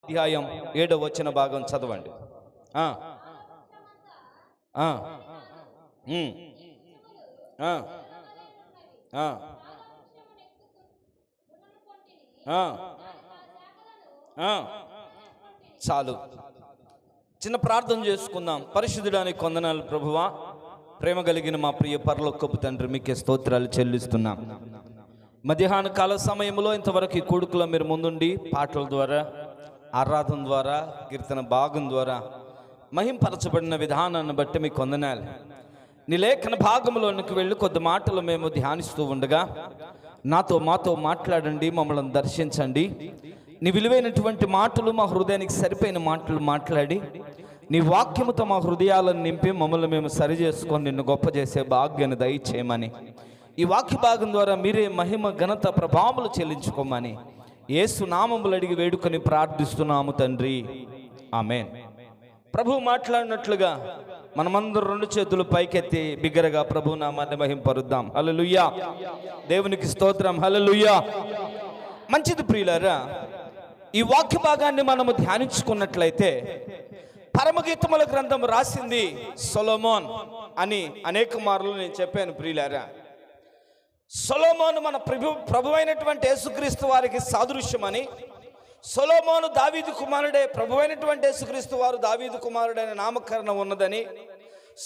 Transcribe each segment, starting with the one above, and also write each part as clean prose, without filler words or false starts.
అధ్యాయం 7వ వచన భాగం చదవండి. ఆ ఆ ఆ ఆ ఆ చాలు, చిన్న ప్రార్థన చేసుకుందాం. పరిశుద్ధుడానికి కొందనాలు ప్రభువా, ప్రేమ కలిగిన మా ప్రియ పరలోకపు తండ్రి, మీకే స్తోత్రాలు చెల్లిస్తున్నాం. మధ్యాహ్న కాల సమయంలో ఇంతవరకు ఈ కూడుకులో మీరు ముందుండి పాటల ద్వారా, ఆరాధన ద్వారా, కీర్తన భాగం ద్వారా మహింపరచబడిన విధానాన్ని బట్టి మీకు వందనాలు. నీ లేఖన భాగంలోనికి వెళ్ళి కొద్ది మాటలు మేము ధ్యానిస్తూ ఉండగా మాతో మాట్లాడండి, మమ్మల్ని దర్శించండి. నీ విలువైనటువంటి మాటలు మా హృదయానికి సరిపోయిన మాటలు మాట్లాడి నీ వాక్యముతో మా హృదయాలను నింపి మమ్మల్ని మేము సరి చేసుకొని నిన్ను గొప్ప చేసే భాగ్యాన్ని దయచేయమని, ఈ వాక్య భాగం ద్వారా మీరే మహిమ ఘనత ప్రభావములు చెల్లించుకోమని యేసు నామములు అడిగి వేడుకొని ప్రార్థిస్తున్నాము తండ్రి, ఆమేన్. ప్రభు మాట్లాడినట్లుగా మనమందరం రెండు చేతులు పైకెత్తి బిగ్గరగా ప్రభు నామాన్ని మహింపరుద్దాం. హల్లెలూయా, దేవునికి స్తోత్రం. హల్లెలూయా. మంచిది ప్రియులారా, ఈ వాక్య భాగాన్ని మనము ధ్యానించుకున్నట్లయితే పరమగీతముల గ్రంథం రాసింది సొలొమోన్ అని అనేక మార్లు నేను చెప్పాను ప్రియులారా. సొలొమోను మన ప్రభు అయినటువంటి యేసుక్రీస్తు వారికి సాదృశ్యమని, సొలొమోను దావీదు కుమారుడే, ప్రభు అయినటువంటి యేసుక్రీస్తు వారు దావీదు కుమారుడైన నామకరణం ఉన్నదని,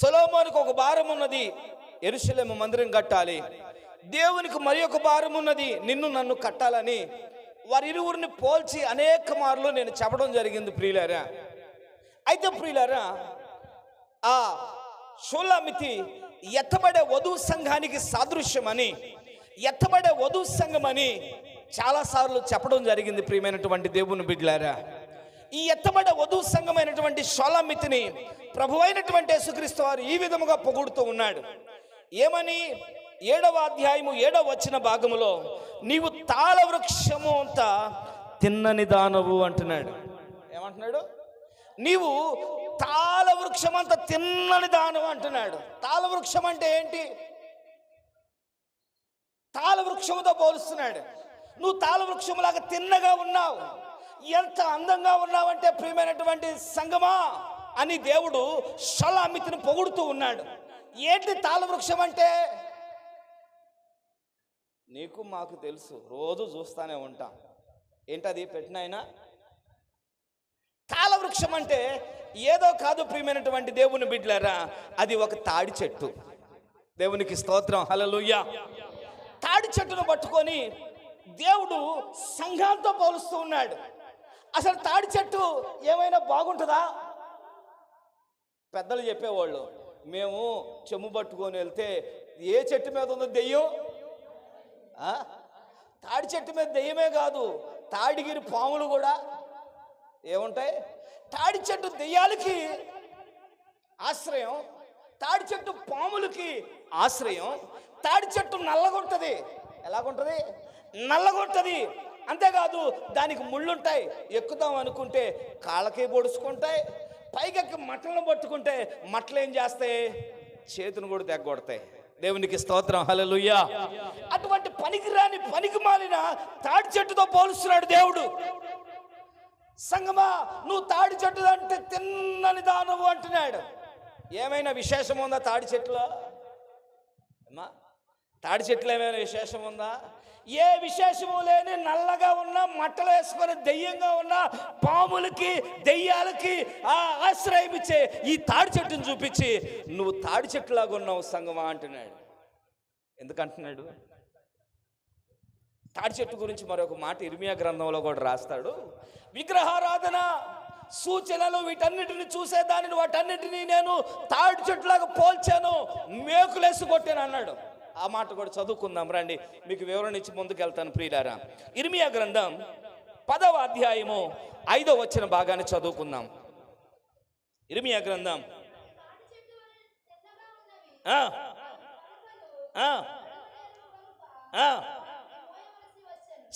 సొలొమోనుకు ఒక భారం ఉన్నది, యెరూషలేము మందిరం కట్టాలి. దేవునికి మరి ఒక భారం ఉన్నది, నిన్ను నన్ను కట్టాలని వారిరువురిని పోల్చి అనేక మార్లు నేను చెప్పడం జరిగింది ప్రియులారా. అయితే ప్రియులారా, ఆ షూలామితి ఎత్తబడే వధువు సంఘానికి సాదృశ్యమని, ఎత్తబడే వధువు సంఘమని చాలాసార్లు చెప్పడం జరిగింది ప్రియమైనటువంటి దేవుని బిడ్డలారా. ఈ ఎత్తబడే వధువు సంఘమైనటువంటి షూలామితిని ప్రభు అయినటువంటి యేసుక్రీస్తు వారు ఈ విధముగా పొగుడుతూ ఉన్నాడు. ఏమని? 7వ అధ్యాయము 7వ వచన భాగములో, నీవు తాళ వృక్షము అంత తిన్నని దానవు అంటున్నాడు. ఏమంటున్నాడు? నీవు తాళ వృక్షం అంత తిన్నని దానవు అంటున్నాడు. తాళ వృక్షం అంటే ఏంటి? తాళ వృక్షముతో పోలుస్తున్నాడు. నువ్వు తాళ వృక్షములాగా తిన్నగా ఉన్నావు, ఎంత అందంగా ఉన్నావంటే ప్రియమైనటువంటి సంగమా అని దేవుడు షూలామితిని పొగుడుతూ ఉన్నాడు. ఏంటి తాళ వృక్షం అంటే? నీకు మాకు తెలుసు, రోజు చూస్తానే ఉంటాం. ఏంటది? పెట్టినాయన తాళ వృక్షం అంటే ఏదో కాదు ప్రియమైనటువంటి దేవుని బిడ్డలారా, అది ఒక తాడి చెట్టు. దేవునికి స్తోత్రం. హల్లెలూయా. తాడి చెట్టును పట్టుకొని దేవుడు సంఘంతో పోలుస్తూ ఉన్నాడు. అసలు తాడి చెట్టు ఏమైనా బాగుంటుందా? పెద్దలు చెప్పేవాళ్ళు, మేము చెమ్ము పట్టుకొని వెళ్తే ఏ చెట్టు మీద ఉందో దెయ్యం, తాడి చెట్టు మీద దెయ్యమే కాదు, తాడిగిరి పాములు కూడా ఏముంటాయి? తాడి చెట్టు దెయ్యాలకి ఆశ్రయం, తాడి చెట్టు పాములకి ఆశ్రయం. తాడి చెట్టు నల్లగుంటది. ఎలాగుంటది? నల్లగుంటది. అంతేకాదు దానికి ముళ్ళుంటాయి. ఎక్కుదాం అనుకుంటే కాళ్ళకే పొడుచుకుంటాయి, పైకెక్కి మట్టలను పట్టుకుంటే మట్టలు ఏం చేస్తాయి? చేతును కూడా తెగ్గొడతాయి. దేవునికి స్తోత్రం. హల్లెలూయా. అటువంటి పనికిరాని పనికి మాలిన తాడి చెట్టుతో పోలుస్తున్నాడు దేవుడు. సంగమా, నువ్వు తాడి చెట్టు అంటే తిన్నని దానవు అంటున్నాడు. ఏమైనా విశేషం ఉందా తాడి చెట్టులో? అమ్మా, తాడి చెట్లు ఏమైనా విశేషం ఉందా? ఏ విశేషము లేని నల్లగా ఉన్న, మట్టలు వేసుకొని దెయ్యంగా ఉన్న పాములకి దెయ్యాలకి ఆశ్రయం ఇచ్చే ఈ తాడి చెట్టును చూపించి నువ్వు తాడి చెట్టులాగా ఉన్నావు సంగమా అంటున్నాడు. ఎందుకంటున్నాడు? తాడి చెట్టు గురించి మరొక మాట ఇర్మియా గ్రంథంలో కూడా రాస్తాడు. విగ్రహారాధన సూచనలు వీటన్నిటిని చూసేదానిని వాటన్నిటినీ నేను తాడి చెట్టులాగా పోల్చాను, మేకులేసి కొట్టాను అన్నాడు. ఆ మాట కూడా చదువుకుందాం రండి, మీకు వివరణ ఇచ్చి ముందుకు వెళ్తాను ప్రియులారా. ఇర్మియా గ్రంథం 10వ అధ్యాయము 5వ వచన భాగాన్ని చదువుకుందాం. ఇర్మియా గ్రంథం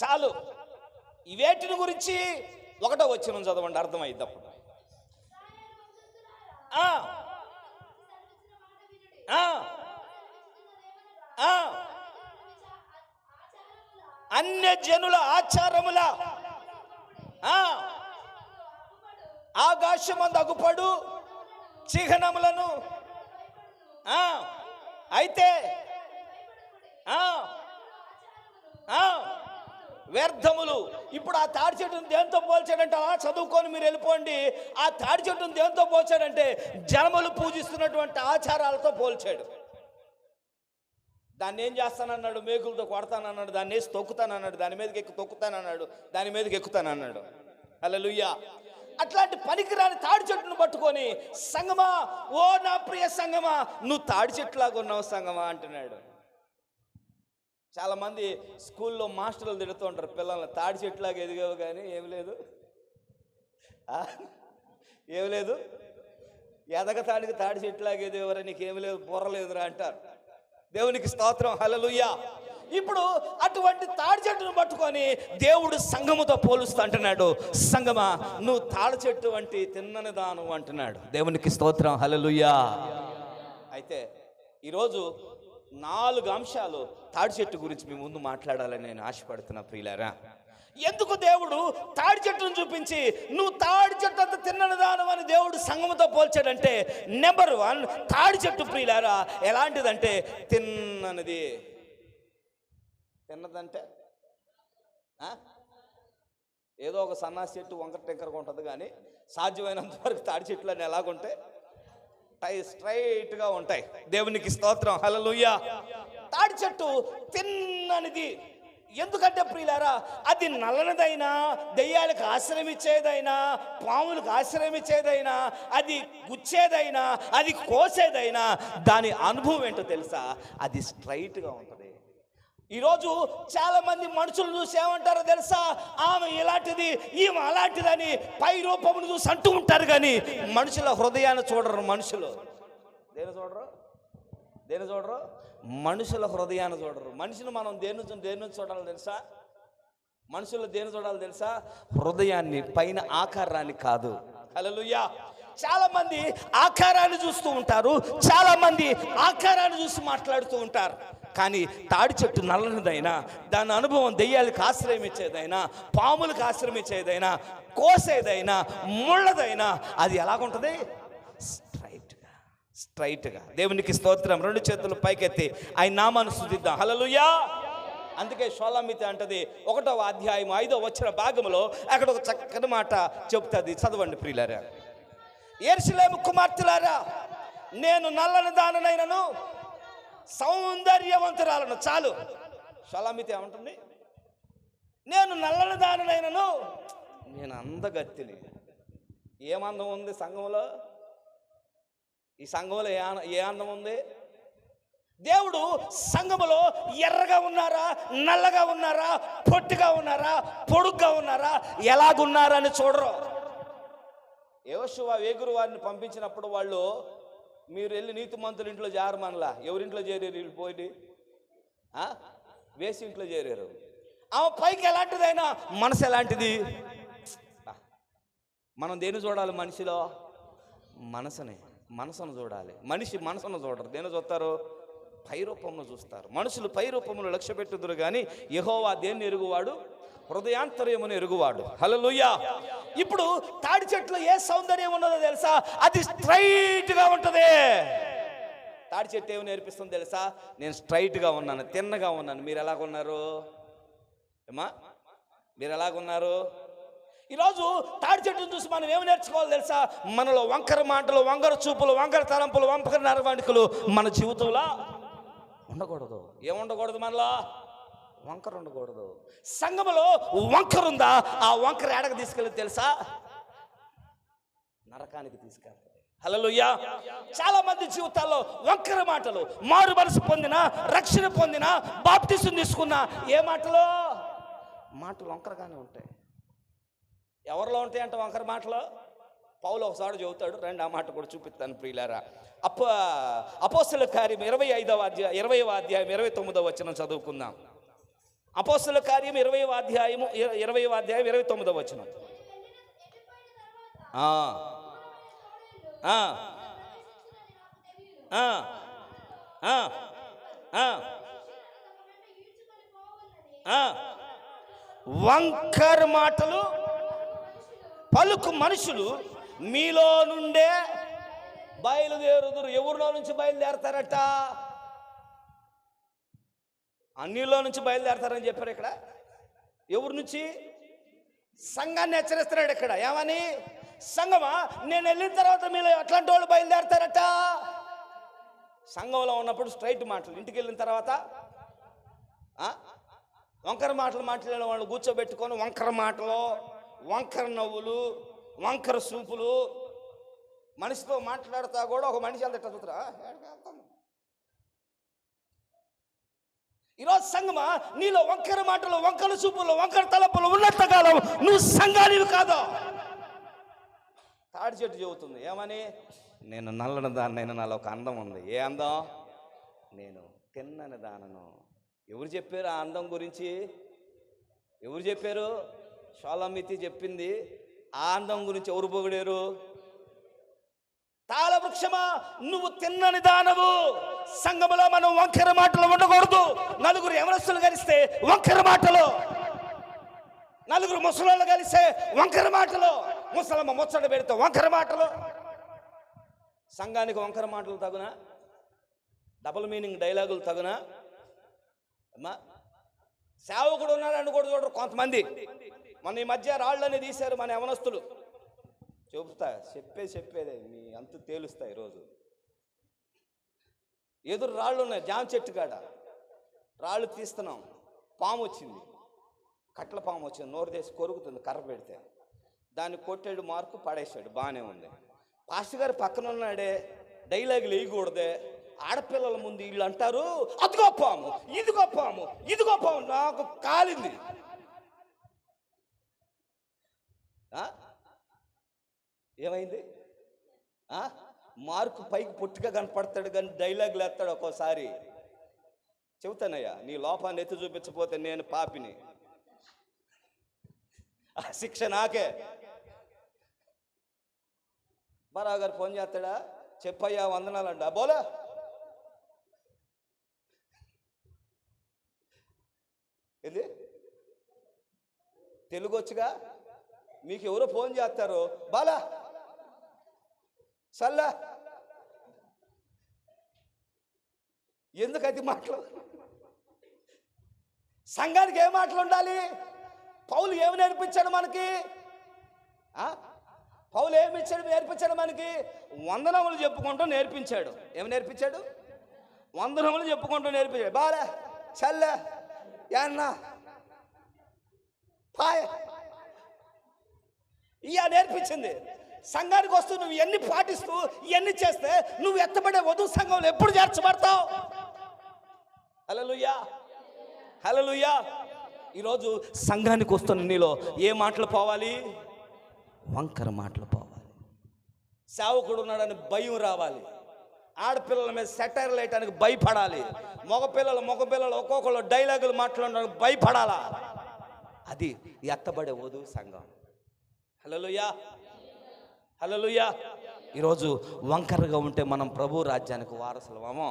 చాలు, ఈ వేటిని గురించి 1వ వచనం చదవండి, అర్థమైంది అప్పుడు. అన్య జనుల ఆచారముల ఆకాశమందు అగుపడు చిహ్నములను అయితే వ్యర్థములు. ఇప్పుడు ఆ తాడి చెట్టును దేంతో పోల్చాడంటే, అలా చదువుకొని మీరు వెళ్ళిపోండి. ఆ తాడి చెట్టును దేంతో పోల్చాడంటే జనములు పూజిస్తున్నటువంటి ఆచారాలతో పోల్చాడు. దాన్ని ఏం చేస్తానన్నాడు? మేకులతో కొడతానన్నాడు, దాన్ని వేసి తొక్కుతానన్నాడు, దాని మీదకి ఎక్కు తొక్కుతానన్నాడు, దాని మీదకి ఎక్కుతానన్నాడు. హల్లెలూయా. అట్లాంటి పనికిరాని తాడి చెట్టును పట్టుకొని, సంగమా, ఓ నా ప్రియ సంగమా, నువ్వు తాడి చెట్టులాగా ఉన్నావు సంగమా అంటున్నాడు. చాలామంది స్కూల్లో మాస్టర్లు తిడుతూ ఉంటారు పిల్లల్ని, తాడి చెట్టులాగా ఎదిగావు కానీ ఏం లేదు, ఏం లేదు, ఎదగతాడికి తాడి చెట్టులాగా ఎదిగేవరా, నీకేమి లేదు, బుర్రలేదురా అంటారు. దేవునికి స్తోత్రం. హల్లెలూయా. ఇప్పుడు అటువంటి తాడి చెట్టును పట్టుకొని దేవుడు సంఘముతో పోలుస్తూ అంటున్నాడు, సంగమా, నువ్వు తాడి చెట్టు వంటి తిన్నని దాను అంటున్నాడు. దేవునికి స్తోత్రం. హల్లెలూయా. అయితే ఈరోజు 4 అంశాలు తాడి చెట్టు గురించి మీ ముందు మాట్లాడాలని నేను ఆశపడుతున్నా ప్రియులారా. ఎందుకు దేవుడు తాడి చెట్టును చూపించి నువ్వు తాడి చెట్టు అంత తిన్నదానం అని దేవుడు సంఘముతో పోల్చాడంటే, నెంబర్ 1, తాడి చెట్టు ప్రియులారా ఎలాంటిదంటే తిన్ననిది. తిన్నదంటే ఏదో ఒక సన్నాసి చెట్టు వంకర టెంకరగా ఉంటుంది, కానీ సాధ్యమైనంత వరకు తాడి చెట్లన్నీ ఎలాగుంటాయి? స్ట్రైట్గా ఉంటాయి. దేవునికి స్తోత్రం. హల్లెలూయా. తాడి చెట్టు తిన్ననిది. ఎందుకంటే ప్రియులారా, అది నల్లనిదైనా, దెయ్యాలకు ఆశ్రమించేదైనా, పాములకు ఆశ్రమించేదైనా, అది గుచ్చేదైనా, అది కోసేదైనా, దాని అనుభవం ఏంటో తెలుసా? అది స్ట్రైట్గా ఉంటుంది. ఈరోజు చాలా మంది మనుషులు చూసి ఏమంటారో తెలుసా? ఆమె ఇలాంటిది, ఈమె అలాంటిదని పై రూపమును చూసి అంటూ ఉంటారు, కానీ మనుషుల హృదయాన్ని చూడరు. మనుషులు దేని చూడరు? మనుషుల హృదయాన్ని చూడరు. మనిషిని మనం దేని నుంచి చూడాలి తెలుసా? మనుషులు దేని చూడాలి తెలుసా? హృదయాన్ని, పైన ఆకారాన్ని కాదు. హల్లెలూయా. చాలా మంది ఆకారాన్ని చూస్తూ ఉంటారు, చాలా మంది ఆకారాన్ని చూసి మాట్లాడుతూ ఉంటారు. కానీ తాడి చెట్టు నల్లనిదైనా, దాని అనుభవం దెయ్యాలకు ఆశ్రయించేదైనా, పాములకు ఆశ్రయించేదైనా, కోసేదైనా, ముళ్ళదైనా, అది ఎలాగుంటుంది? స్ట్రైట్గా. దేవునికి స్తోత్రం. 2 చేతులు పైకెత్తి ఆయన నామాన్ని స్తుతిద్దాం. హల్లెలూయా. అందుకే షోలామితి అంటది 1వ అధ్యాయం 5వ వచన భాగంలో అక్కడ ఒక చక్కని మాట చెప్తుంది. చదవండి ప్రియులారా. యెరూషలేము కుమార్తెలారా, నేను నల్లని దాననైనను సౌందర్యవంతురాలను. చాలు. షోలామితి ఏమంటుంది? నేను నల్లని దాననైనను, నేను అందగత్తిని. ఏమందం ఉంది సంఘంలో? ఈ సంఘంలో ఏ అందం ఉంది? దేవుడు సంఘములో ఎర్రగా ఉన్నారా, నల్లగా ఉన్నారా, పొట్టిగా ఉన్నారా, పొడుగ్గా ఉన్నారా, ఎలాగున్నారా అని చూడరు. యోషువ వేగురు వారిని పంపించినప్పుడు వాళ్ళు, మీరు వెళ్ళి నీతిమంతుల ఇంట్లో జారమనలా. ఎవరింట్లో చేరారు వీళ్ళు? పోయి వేసి ఇంట్లో చేరారు. ఆమె పైకి ఎలాంటిదైనా మనసు ఎలాంటిది? మనం దేన్ని చూడాలి? మనిషిలో మనసును చూడాలి. మనిషి మనసును చూడరు. దేని చూస్తారు? పై రూపంలో చూస్తారు. మనుషులు పై రూపంలో లక్ష్య పెట్టుదురు, కానీ యెహోవా దేన్ని ఎరుగువాడు? హృదయాంతర్యమును ఎరుగువాడు. హల్లెలూయా. ఇప్పుడు తాడి చెట్లు ఏ సౌందర్యం ఉన్నదో తెలుసా? అది స్ట్రైట్గా ఉంటుంది. తాడి చెట్టు ఏమి నేర్పిస్తుంది తెలుసా? నేను స్ట్రైట్గా ఉన్నాను, తిన్నగా ఉన్నాను. మీరు ఎలాగున్నారు? మీరు ఎలాగున్నారు? ఈరోజు తాడి చెట్టును చూసి మనం ఏమి నేర్చుకోవాలి తెలుసా? మనలో వంకర మాటలు, వంకర చూపులు, వంకర తలంపులు, వంకర నరవాణికలు మన జీవితంలో ఉండకూడదు. ఏముండకూడదు? మనలో వంకర ఉండకూడదు. సంఘములో వంకర ఉందా? ఆ వంకర ఏడకు తీసుకెళ్ళి తెలుసా? నరకానికి తీసుకెళ్తాయి. హల్లెలూయా. చాలా మంది జీవితాల్లో వంకర మాటలు. మారు మనసు పొందిన, రక్షణ పొందిన, బాప్టిజం తీసుకున్న ఏ మాటలు వంకరగానే ఉంటాయి. ఎవరిలో ఉంటాయంట వంకర మాటలు? పౌలు ఒకసారి చెబుతాడు, రండి ఆ మాట కూడా చూపిస్తాను ప్రియులారా. అపోస్తలుల కార్యం 20వ అధ్యాయం 29వ వచనం చదువుకుందాం. అపోస్తలుల కార్యం 20వ అధ్యాయం 29వ వచనం. వంకర మాటలు పలుకు మనుషులు మీలో నుండే బయలుదేరుదురు. ఎవరిలో నుంచి బయలుదేరతారట? అన్నిలో నుంచి బయలుదేరతారని చెప్పారు ఇక్కడ. ఎవరి నుంచి? సంఘాన్ని హెచ్చరిస్తున్నాడు ఇక్కడ. ఏమని? సంఘమా, నేను వెళ్ళిన తర్వాత మీలో అట్లాంటి వాళ్ళు బయలుదేరతారట. సంఘంలో ఉన్నప్పుడు స్ట్రైట్ మాటలు, ఇంటికి వెళ్ళిన తర్వాత వంకర మాటలు మాట్లాడిన వాళ్ళు కూర్చోబెట్టుకొని వంకర మాటలు, వంకర నవ్వులు, వంకర సూపులు. మనిషితో మాట్లాడుతా కూడా ఒక మనిషి అంత చూతురా. ఈరోజు సంఘమా, నీలో వంకర మాటలు, వంకర చూపులు, వంకర తలపులు ఉన్నంతకాలం నువ్వు సంఘానివి కాదు. తాడి చెట్టు చెబుతుంది ఏమని? నేను నల్లని దాన్నైనా నాలో ఒక అందం ఉంది. ఏ అందం? నేను తిన్నని దానను. ఎవరు చెప్పారు ఆ అందం గురించి? ఎవరు చెప్పారు? షోలమితి చెప్పింది. ఆ అందం గురించి ఎవరు పొగిడారు? తాళ వృక్షమా, నువ్వు తిన్నని దానవు. సంఘములో మనం వంకర మాటలు ఉండకూడదు. నలుగురు యవనస్తులు కలిస్తే వంకర మాటలు, నలుగురు ముసలోళ్ళు కలిస్తే వంకర మాటలు, ముసలమ్మ ముచ్చట పెడితే వంకర మాటలు. సంఘానికి వంకర మాటలు తగునా? డబుల్ మీనింగ్ డైలాగులు తగునా? అమ్మా, సేవకుడు ఉన్నాడని కూడా చూడరు కొంతమంది. మన ఈ మధ్య రాళ్ళని తీశారు మన యవనస్తులు. చెబుతా, చెప్పేదే మీ అంత తేలుస్తాయి. ఈరోజు ఎదురు రాళ్ళు ఉన్నాయి, జామ చెట్టు కాడ రాళ్ళు తీస్తున్నాం. పాము వచ్చింది, కట్ల పాము వచ్చింది, నోరు తీసి కొరుకుతుంది కర్ర పెడితే. దాన్ని కొట్టాడు, మార్కు పడేశాడు, బాగానే ఉంది. పాస్టర్ గారు పక్కన ఉన్నాడే, డైలాగులు వేయకూడదే. ఆడపిల్లల ముందు వీళ్ళు అంటారు, అదిగో పాము, ఇదిగో పాము, ఇదిగో పాము. నాకు కాలింది. ఏమైంది? మార్కు పైకి పొట్టిగా కనపడతాడు కానీ డైలాగులు వేస్తాడు ఒక్కోసారి. చెబుతానయ్యా, నీ లోపాన్ని ఎత్తి చూపించకపోతే నేను పాపిని, ఆ శిక్ష నాకే. బారా గారు ఫోన్ చేస్తాడా, చెప్పయ్యా వందనాలంట. బోలా ఇది తెలుగు వచ్చుగా. మీకు ఎవరో ఫోన్ చేస్తారు, బాలా సల్లా, ఎందుకు అది మాటలు? సంఘానికి ఏ మాటలు ఉండాలి? పౌలు ఏమి నేర్పించాడు మనకి? పౌలు ఏమి నేర్పించాడు మనకి? వందనములు చెప్పుకుంటూ నేర్పించాడు. ఏమి నేర్పించాడు? వందనములు చెప్పుకుంటూ నేర్పించాడు. బాలా చల్ల యాన్న పాయ ఇయా నేర్పించింది. సంఘానికి వస్తూ నువ్వు ఎన్ని పాటిస్తూ ఇవన్నీ చేస్తే నువ్వు ఎత్తబడే వధువు సంఘంలో ఎప్పుడు చేర్చబడతావు? హల్లెలూయా, హల్లెలూయా. ఈరోజు సంఘానికి వస్తున్న నీలో ఏ మాటలు పోవాలి? వంకర మాటలు పోవాలి. సేవకుడు ఉన్నాడని భయం రావాలి. ఆడపిల్లల మీద సెటైర్లు వేయటానికి భయపడాలి. మగపిల్లలు ఒక్కొక్కరు డైలాగులు మాట్లాడడానికి భయపడాలా. అది ఎత్తబడే వధువు సంఘం. హల్లెలూయా, హల్లెలూయా. ఈరోజు వంకరగా ఉంటే మనం ప్రభు రాజ్యానికి వారసులమేమో.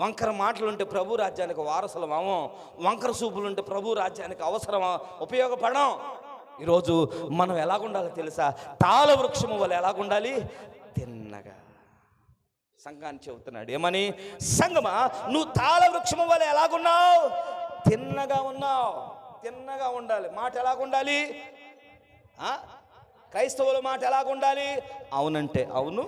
వంకర మాటలు ఉంటే ప్రభు రాజ్యానికి వారసులమేమో. వంకర చూపులు ఉంటే ప్రభు రాజ్యానికి అవసరమా, ఉపయోగపడం. ఈరోజు మనం ఎలాగుండాలో తెలుసా? తాళ వృక్షము వల్ల ఎలాగుండాలి? తిన్నగా. సంఘాన్ని చెబుతున్నాడు ఏమని? సంఘమా, నువ్వు తాళ వృక్షము వల్ల ఎలాగున్నావు? తిన్నగా ఉన్నావు. తిన్నగా ఉండాలి. మాట ఎలాగుండాలి? క్రైస్తవుల మాట ఎలాగుండాలి? అవునంటే అవును.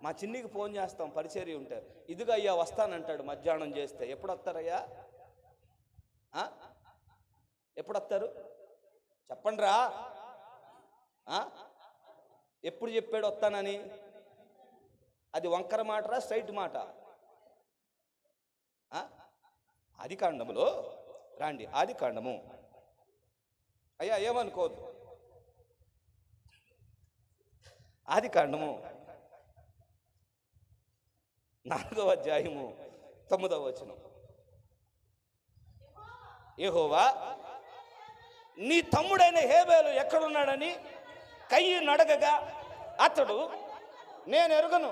మా చిన్నికి ఫోన్ చేస్తాం, పరిచర్య ఉంటే, ఇదిగా అయ్యా వస్తానంటాడు మధ్యాహ్నం చేస్తే. ఎప్పుడు వస్తారయ్యా? ఎప్పుడు వస్తారు చెప్పండి రా. ఎప్పుడు చెప్పాడు వస్తానని? అది వంకర మాటరా, స్ట్రైట్ మాట? ఆది కాండములో రండి, ఆది కాండము. అయ్యా ఏమనుకోవద్దు, ఆది కాండము 4వ అధ్యాయము 9వ వచనం. యెహోవా నీ తమ్ముడైన హేబేలు ఎక్కడున్నాడని కయ్యను అడగగా అతడు, నేను ఎరుగను,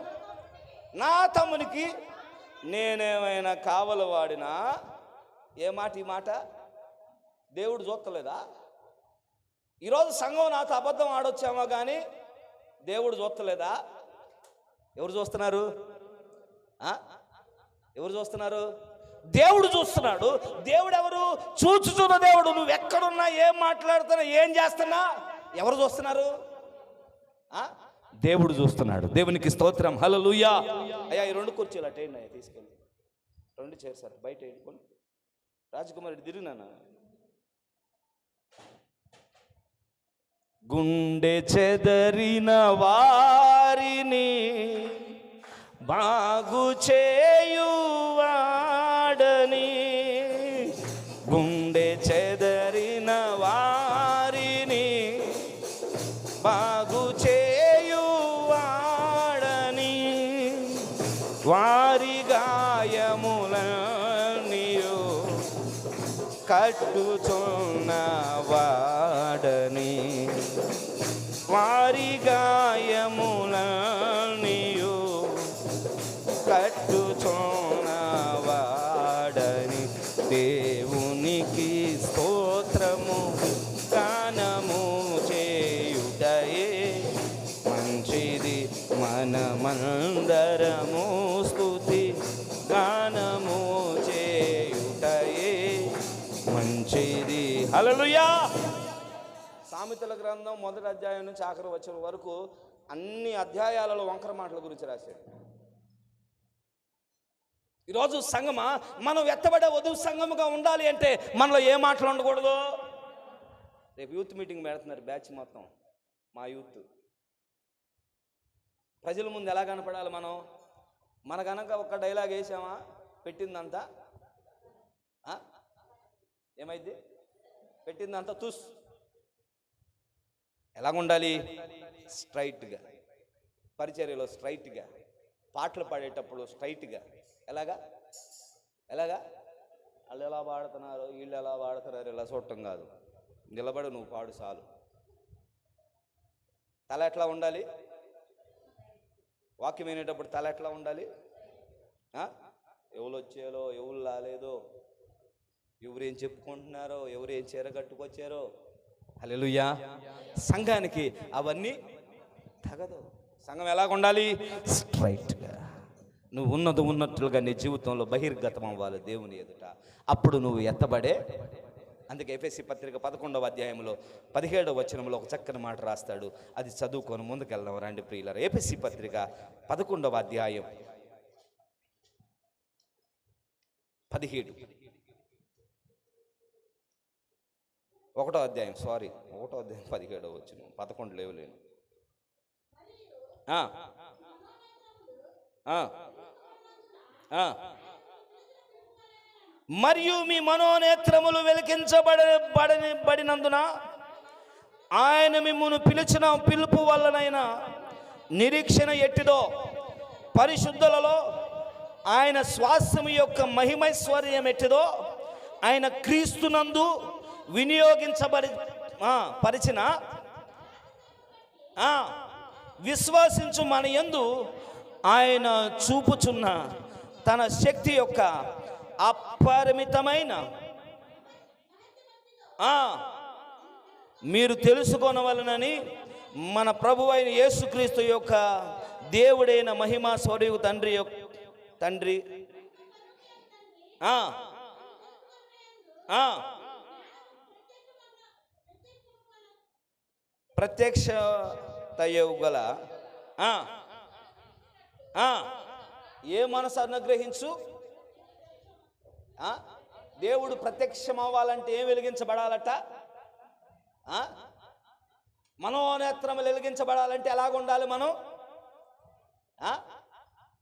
నా తమ్మునికి నేనేమైనా కావలవాడినా. ఏ మాట ఈ మాట? దేవుడు చూస్తలేదా? ఈరోజు సంఘం నాతో అబద్ధం ఆడొచ్చామో కానీ దేవుడు చూస్తలేదా? ఎవరు చూస్తున్నారు? ఎవరు చూస్తున్నారు? దేవుడు చూస్తున్నాడు. దేవుడు ఎవరు? చూచుచున్న దేవుడు. నువ్వు ఎక్కడున్నా, ఏం మాట్లాడుతున్నా, ఏం చేస్తున్నా, ఎవరు చూస్తున్నారు? దేవుడు చూస్తున్నాడు. దేవునికి స్తోత్రం. హల్లెలూయా. అయ్యా, ఈ 2 కుర్చీలు అటేయండి అయ్యా, తీసుకెళ్ళి 2 చైర్స్ అటు బయట వేయండి. రాజకుమారి తిరిగినానా? గుండె చెదరిన వారిని బాగు చేయువాడని, గుండె చెదరిన వారిని బాగు చేయువాడని, వారి గాయములన్నీయు కట్టుచున్నవాడని, వారి గాయములన్నీయు కట్టుచున్నవాడని. దేవునికి స్తోత్రము గానము చేయుటయే మంచిది, మనమందరము స్తుతి గానము చేయుటయే మంచిది. హల్లెలూయా. సామెతల గ్రంథం 1వ అధ్యాయం నుంచి ఆఖరి వచనం వరకు అన్ని అధ్యాయాలలో వంకర మాటల గురించి రాశాడు. ఈరోజు సంఘమా, మనం ఎత్తబడే వధువు సంఘముగా ఉండాలి అంటే మనలో ఏ మాటలు ఉండకూడదు? రేపు యూత్ మీటింగ్ పెడుతున్నారు, బ్యాచ్ మొత్తం మా యూత్. ప్రజల ముందు ఎలా కనపడాలి మనం? మన కనుక ఒక డైలాగ్ వేసామా, పెట్టిందంతా ఏమైంది? పెట్టిందంతా తుస్. ఎలాగుండాలి? స్ట్రైట్గా, పరిచర్యలో స్ట్రైట్గా, పాటలు పాడేటప్పుడు స్ట్రైట్గా. ఎలాగా? వాళ్ళు ఎలా పాడుతున్నారు, వీళ్ళు ఎలా పాడుతున్నారు, ఇలా చూడటం కాదు. నిలబడి నువ్వు పాడు చాలు. తల ఎట్లా ఉండాలి? వాక్యం వినేటప్పుడు తల ఎట్లా ఉండాలి? ఎవరు వచ్చారో, ఎవరు రాలేదో, ఎవరేం చెప్పుకుంటున్నారో, ఎవరేం చీర కట్టుకొచ్చారో. హల్లెలూయా. సంఘానికి అవన్నీ తగదు. సంఘం ఎలాగ ఉండాలి? స్ట్రైట్గా. నువ్వు ఉన్నట్లుగా నీ జీవితంలో బహిర్గతం అవ్వాలి దేవుని ఎదుట. అప్పుడు నువ్వు ఎత్తబడే. అందుకే ఎఫెసీ పత్రిక 11వ అధ్యాయంలో 17వ వచనంలో ఒక చక్కని మాట రాస్తాడు. అది చదువుకొని ముందుకెళ్దాం రండి ప్రియులారా. ఎఫెసీ పత్రిక 11వ అధ్యాయం 17. 1వ అధ్యాయం 17వ వచనం, 11 లేవులేను. మరియు మీ మనోనేత్రములు వెలిగించబడినందున ఆయన మిమ్మును పిలిచిన పిలుపు వల్లనైనా నిరీక్షణ ఎట్టిదో, పరిశుద్ధులలో ఆయన స్వాస్థ్యము యొక్క మహిమైశ్వర్యం ఎట్టిదో, ఆయన క్రీస్తునందు పరిచిన విశ్వాసించు మన యందు ఆయన చూపుచున్న తన శక్తి యొక్క అపరిమితమైన మీరు తెలుసుకొనవలనని మన ప్రభువు అయిన యేసుక్రీస్తు యొక్క దేవుడైన మహిమా స్వరూప తండ్రి ప్రత్యక్షతయు గల ఏ మనసు అనుగ్రహించు. దేవుడు ప్రత్యక్షం అవ్వాలంటే ఏం వెలిగించబడాలట? మనోనేత్రం వెలిగించబడాలంటే ఎలాగుండాలి? మనం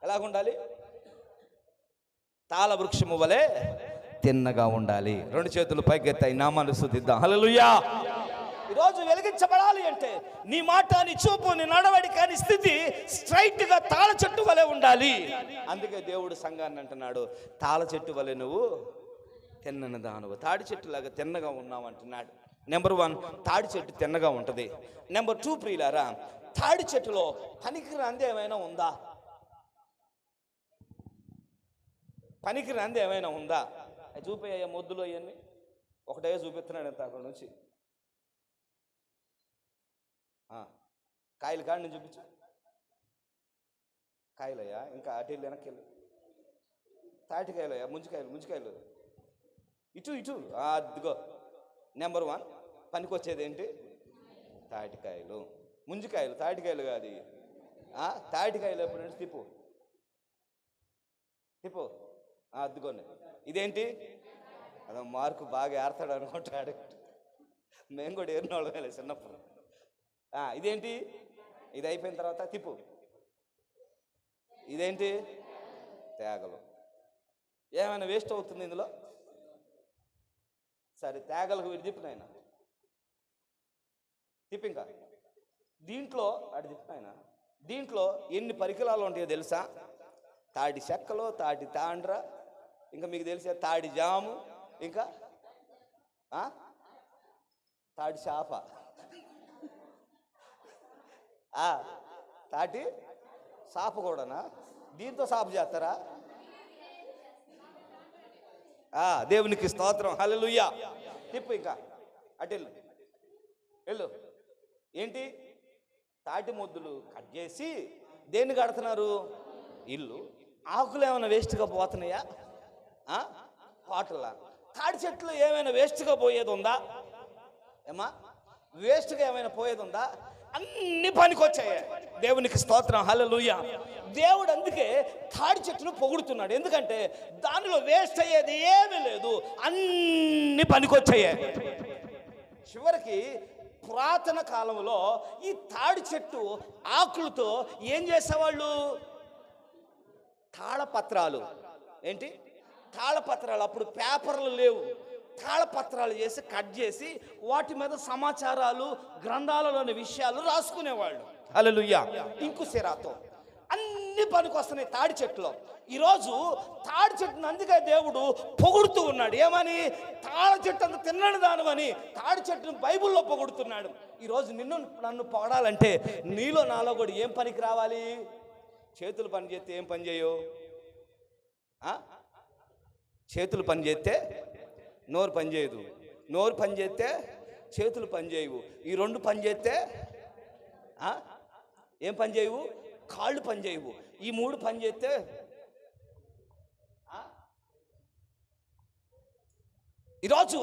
ఎలాగుండాలి? తాళ వృక్షము వలె తిన్నగా ఉండాలి. 2 చేతులు పైకెత్తాయి, నామాన్ని స్తుతిద్దాం. హల్లెలూయా. ఈరోజు వెలిగించబడాలి అంటే నీ మాట, నీ చూపు, నీ నడవడిక, నీ స్థితి స్ట్రైట్గా తాళ చెట్టు వలె ఉండాలి. అందుకే దేవుడు సంఘాన్ని అంటున్నాడు, తాళ చెట్టు వలె నువ్వు తిన్నని దానువు, తాడి చెట్టులాగా తిన్నగా ఉన్నావు అంటున్నాడు. నెంబర్ 1, తాడి చెట్టు తిన్నగా ఉంటుంది. నెంబర్ 2 ప్రియులారా, తాడి చెట్టులో పనికిరాంది ఏమైనా ఉందా? పనికిరాంది ఏమైనా ఉందా? చూపేయ మొద్దులో ఇవన్నీ ఒకటే చూపిస్తున్నాడు అంత అక్కడ నుంచి. కాయలు కాడి నుంచి చూపించు. కాయలయ్యా, ఇంకా అటు వెళ్ళి వెనక్కి వెళ్ళు. తాటికాయలయ్యా, ముంజికాయలు ఇటు ఇటు. అదిగో నెంబర్ 1 పనికొచ్చేది ఏంటి? తాటికాయలు. ముంజికాయలు, తాటికాయలు కాదు. తాటికాయలు ఎప్పుడంటే తిప్పు అద్దుకోండి. ఇదేంటి? అదో మార్కు బాగా ఏర్తాడు అనుకుంటాడు. మేము కూడా ఏరిన వాళ్ళమే చిన్నప్పుడు. ఇదేంటి? ఇది అయిపోయిన తర్వాత తిప్పు. ఇదేంటి? తేగలు. ఏమైనా వేస్ట్ అవుతుంది ఇందులో? సరే, తేగలకు వీడు తిప్పినాయన తిప్పి. ఇంకా దీంట్లో అటు తిప్పినాయన. దీంట్లో ఎన్ని పరికరాలు ఉంటాయో తెలుసా? తాటి చెక్కలు, తాటి తాండ్ర, ఇంకా మీకు తెలిసే తాడి జాము, ఇంకా తాటి చేప, తాటి సాప కూడానా? దీంతో సాపు చేస్తారా? దేవునికి స్తోత్రం, హల్లెలూయా. తిప్పు ఇంకా అటు వెళ్ళు. ఏంటి? తాటి ముద్దులు కట్ చేసి దేన్ని కడుతున్నారు? ఇల్లు. ఆకులు ఏమైనా వేస్ట్గా పోతున్నాయా? హోటల్లా. తాడి చెట్లు ఏమైనా వేస్ట్గా పోయేది ఉందా? ఏమా వేస్ట్గా ఏమైనా పోయేది ఉందా? అన్ని పనికొచ్చాయి. దేవునికి స్తోత్రం, హల్లెలూయా. దేవుడు అందుకే తాడి చెట్టును పొగుడుతున్నాడు. ఎందుకంటే దానిలో వేస్ట్ అయ్యేది ఏమీ లేదు, అన్ని పనికొచ్చాయి. చివరికి పురాతన కాలంలో ఈ తాడి చెట్టు ఆకులతో ఏం చేసేవాళ్ళు? తాళపత్రాలు. ఏంటి? తాళపత్రాలు. అప్పుడు పేపర్లు లేవు. తాళపత్రాలు చేసి కట్ చేసి వాటి మీద సమాచారాలు, గ్రంథాలలోని విషయాలు రాసుకునేవాళ్ళు. హల్లెలూయా. ఇంకు సిరాతో అన్ని పనికొస్తున్నాయి తాడి చెట్టులో. ఈరోజు తాడి చెట్టును అందుకే దేవుడు పొగుడుతూ ఉన్నాడు. ఏమని? తాడి చెట్టు అంత తిన్నని దానమని తాడి చెట్టును బైబిల్లో పొగుడుతున్నాడు. ఈరోజు నన్ను పొగడాలంటే నీలో నాలో కూడా ఏం పనికి రావాలి? చేతులు పని చేస్తే ఏం పని చేయవు? చేతులు పని చేస్తే నోరు పని చేయదు, నోరు పని చేస్తే చేతులు పని చేయవు, ఈ రెండు పని చేస్తే ఏం పని చేయవు? కాళ్ళు పని చేయవు, ఈ మూడు పని చేస్తే ఈరోజు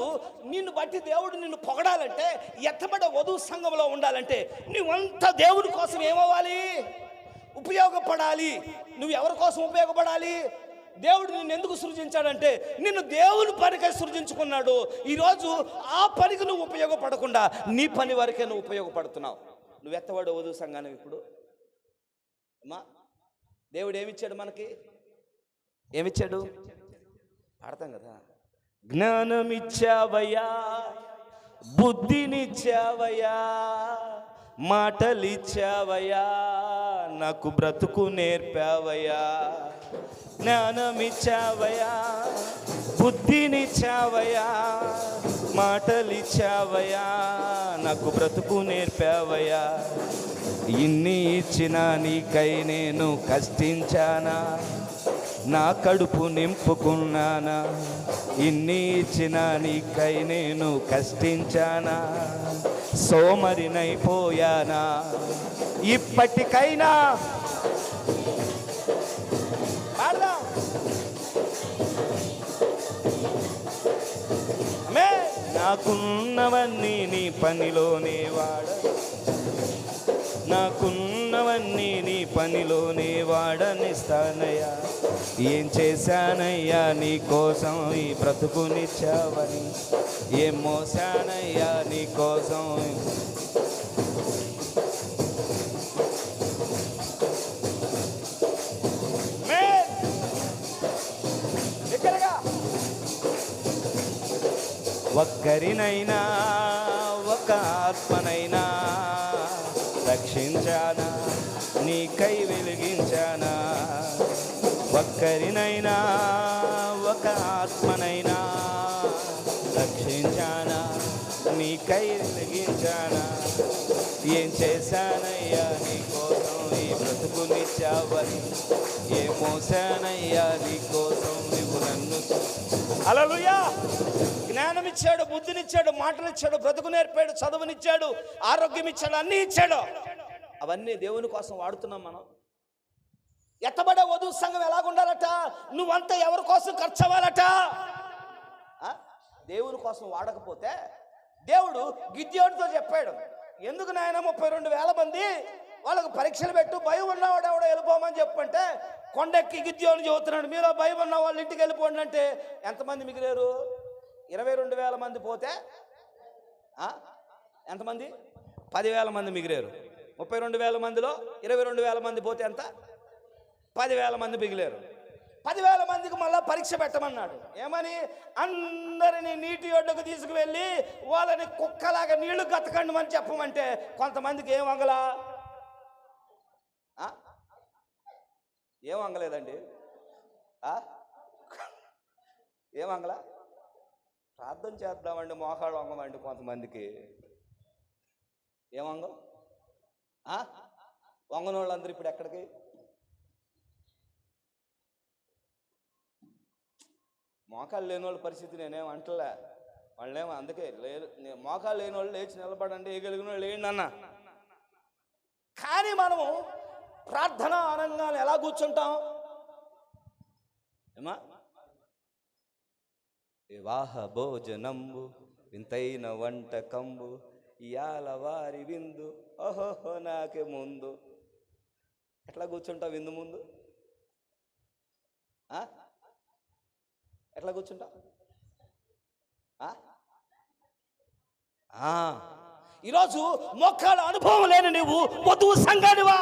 నిన్ను బట్టి దేవుడు నిన్ను పొగడాలంటే, ఎత్తబడ్డ వధువు సంఘంలో ఉండాలంటే నువ్వంతా దేవుడి కోసం ఏమవ్వాలి? ఉపయోగపడాలి. నువ్వు ఎవరి కోసం ఉపయోగపడాలి? దేవుడు నిన్ను ఎందుకు సృజించాడంటే నిన్ను దేవుని పనికై సృజించుకున్నాడు. ఈరోజు ఆ పనికి నువ్వు ఉపయోగపడకుండా నీ పని వరకే నువ్వు ఉపయోగపడుతున్నావు. నువ్వు ఎత్తబడ్డ వధువు సంఘాన్ని ఇప్పుడు అమ్మా దేవుడు ఏమిచ్చాడు మనకి? ఏమిచ్చాడు? పాడతాం కదా. జ్ఞానమిచ్చావయ్యా, బుద్ధినిచ్చావయ్యా, మాటలిచ్చావయ్యా, నాకు బ్రతుకు నేర్పావయ్యా. జ్ఞానమిచ్చావయ్యా, బుద్ధినిచ్చావయ్యా, మాటలిచ్చావయ్యా, నాకు బ్రతుకు నేర్పావయ్యా. ఇన్ని ఇచ్చిన నీకై నేను కష్టించానా, నా కడుపు నింపుకున్నానా? ఇన్ని ఇచ్చిన నీకై నేను కష్టించానా, సోమరినైపోయానా? ఇప్పటికైనా నాకున్నవన్నీ నీ పనిలోనే వాడ, నాకున్నవన్నీ నీ పనిలోనే వాడనిస్తానయ్యా. ఏం చేశానయ్యా నీ కోసం ఈ బ్రతుకునిచ్చావని, ఏం మోసానయ్యా నీ కోసం. ఒక్కరినైనా ఒక ఆత్మనైనా రక్షించానా, నీకై వెలిగించానా? ఒక్కరినైనా ఒక ఆత్మనైనా రక్షించానా, నీకై వెలిగించానా? ఏం చేశానయ్యా నీ కోసం ఈ బ్రతుకునిచ్చావని, ఏ మోసానయ్యా నీ కోసం నువ్వు నన్ను. హల్లెలూయా. జ్ఞానం ఇచ్చాడు, బుద్ధినిచ్చాడు, మాటలు ఇచ్చాడు, బ్రతుకు నేర్పాడు, చదువునిచ్చాడు, ఆరోగ్యం ఇచ్చాడు, అన్నీ ఇచ్చాడు. అవన్నీ దేవుని కోసం వాడుతున్నాం మనం. ఎత్తబడే వధువు సంఘం ఎలాగుండాలట? నువ్వంతా ఎవరి కోసం ఖర్చు అవ్వాలట? దేవుని కోసం వాడకపోతే దేవుడు గిద్యోనుతో చెప్పాడు, ఎందుకు నాయన 32,000 మంది వాళ్ళకు పరీక్షలు పెట్టు, భయం ఉన్నవాడు ఎవడో వెళ్ళిపోమని చెప్పంటే కొండెక్కి గిద్యోను చెబుతున్నాడు, మీలో భయం ఉన్న వాళ్ళ ఇంటికి వెళ్ళిపోండి అంటే ఎంతమంది మిగిలేరు? 22,000 మంది పోతే ఎంతమంది? 10,000 మంది మిగిలేరు. 32,000 మందిలో 22,000 మంది పోతే ఎంత? 10,000 మంది మిగిలేరు. 10,000 మందికి మళ్ళా పరీక్ష పెట్టమన్నాడు. ఏమని? అందరినీ నీటి ఒడ్డుకు తీసుకువెళ్ళి వాళ్ళని కుక్కలాగా నీళ్లు గతకండి అని చెప్పమంటే కొంతమందికి ఏం వంగలా? ఏం వంగలేదండి. ఏం వంగలా? ప్రార్థన చేద్దామండి, మోకాళ్ళు వంగమండి కొంతమందికి. ఏం వంగం? వంగన వాళ్ళందరూ ఇప్పుడు ఎక్కడికి? మోకాళ్ళు లేని వాళ్ళ పరిస్థితి నేనేం అంటలే, వాళ్ళేమో అందుకే లేదు. మోకాళ్ళు లేని వాళ్ళు లేచి నిలబడండి, వేయగలిగిన వాళ్ళు లేండి అన్న. కానీ మనము ప్రార్థన అనంగానే ఎలా కూర్చుంటాం? ఏమా? వివాహ భోజనంబు వింతైన వంటకంబు ఇయాల వారి విందు ఓహోహో నాకే ముందు. ఎట్లా కూర్చుంటావు విందు ముందు? ఎట్లా కూర్చుంటావు? ఈరోజు మోకాళ్ళ అనుభవం లేని నువ్వు వధువు సంఘానివా?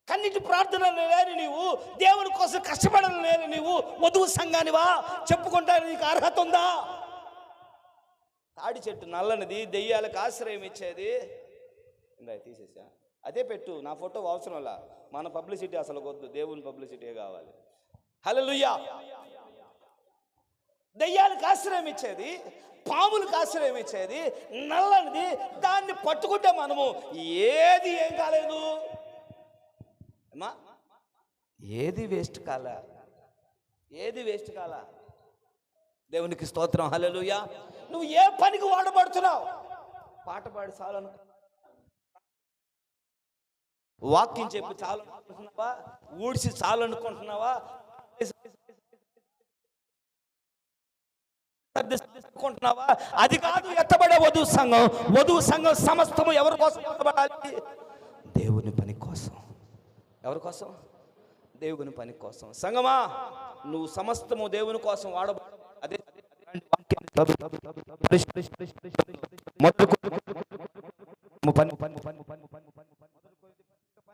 కన్నిటి ప్రార్థన లేని నీవు, దేవుని కోసం కష్టపడడం లేని నీవు వధువు సంఘానివా? చెప్పుకుంటాను, నీకు అర్హత ఉందా? తాడి చెట్టు నల్లనిది, దెయ్యాలకు ఆశ్రయం ఇచ్చేది. ఇందా తీసేసా, అదే పెట్టు. నా ఫోటో అవసరంలా, మన పబ్లిసిటీ అసలు వద్దు, దేవుని పబ్లిసిటీ కావాలి. హల్లెలూయా. దెయ్యాలకు ఆశ్రయం ఇచ్చేది, పాములకు ఆశ్రయం ఇచ్చేది నల్లనిది. దాన్ని పట్టుకుంటే మనము ఏది ఏం కాలేదు అమ్మా, ఏది వేస్ట్ కాలా, ఏది వేస్ట్ కాలా. దేవునికి స్తోత్రం. హల్లెలూయా. నువ్వు ఏ పనికి వాడబడుతున్నావు? పాట పాడి చాలు అనుకో, వాక్యం చెప్పి చాలు అనుకుంటున్నావా? ఊడ్చి చాలు అనుకుంటున్నావా? అనుకుంటున్నావా? అది కాదు ఎత్తబడే వధువు సంఘం. వధువు సంఘం సమస్తము ఎవరి కోసం ఎత్తబడాలి? దేవుని పని కోసం. ఎవరి కోసం? దేవుని పని కోసం. సంఘమా, నువ్వు సమస్తము దేవుని కోసం వాడబడ. అదే